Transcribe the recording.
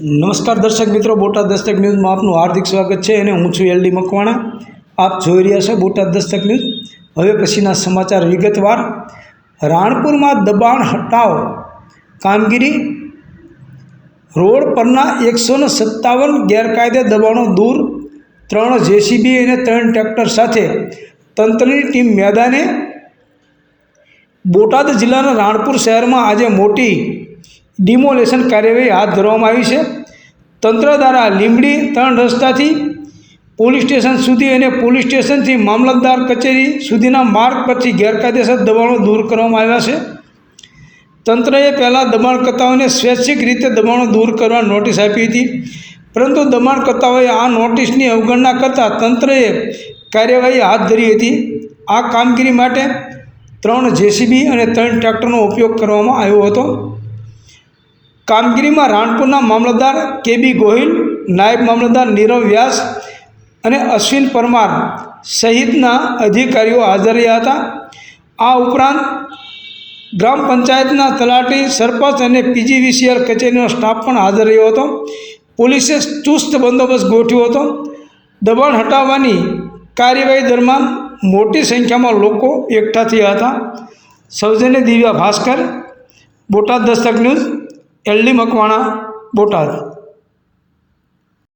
નમસ્કાર દર્શક મિત્રો, બોટાદ દસ્તક ન્યૂઝમાં આપનું હાર્દિક સ્વાગત છે અને હું છું એલડી મકવાણા. આપ જોઈ રહ્યા છો બોટાદ દસ્તક ન્યૂઝ. હવે પછીના સમાચાર વિગતવાર. રાણપુરમાં દબાણ હટાવ કામગીરી. રોડ પરના 157 ગેરકાયદે દબાણો દૂર. 3 જેસીબી અને 3 ટ્રેક્ટર સાથે તંત્રની ટીમ મેદાને. બોટાદ જિલ્લાના રાણપુર શહેરમાં આજે મોટી ડિમોલેશન કાર્યવાહી હાથ ધરવામાં આવી છે. તંત્ર દ્વારા લીંબડી 3 રસ્તાથી પોલીસ સ્ટેશન સુધી અને પોલીસ સ્ટેશનથી મામલતદાર કચેરી સુધીના માર્ગ પરથી ગેરકાયદેસર દબાણો દૂર કરવામાં આવ્યા છે. તંત્રએ પહેલાં દબાણકર્તાઓને સ્વૈચ્છિક રીતે દબાણો દૂર કરવા નોટિસ આપી હતી, પરંતુ દબાણકર્તાઓએ આ નોટિસની અવગણના કરતાં તંત્રએ કાર્યવાહી હાથ ધરી હતી. આ કામગીરી માટે 3 જેસીબી અને 3 ટ્રેક્ટરનો ઉપયોગ કરવામાં આવ્યો હતો. કામગીરીમાં રાણપુરના મામલતદાર કેબી ગોહિલ, નાયબ મામલતદાર નીરવ વ્યાસ અને અશ્વિન પરમાર સહિતના અધિકારીઓ હાજર રહ્યા હતા. આ ઉપરાંત ગ્રામ પંચાયતના તલાટી, સરપંચ અને પીજીવીસીઆર કચેરીનો સ્ટાફ પણ હાજર રહ્યો હતો. પોલીસે ચુસ્ત બંદોબસ્ત ગોઠવ્યો હતો. દબાણ હટાવવાની કાર્યવાહી દરમિયાન મોટી સંખ્યામાં લોકો એકઠા થયા હતા. સૌજન્ય દિવ્યા ભાસ્કર, બોટાદ દસ્તક ન્યૂઝ, એલડી મકવાણા, બોટાદ.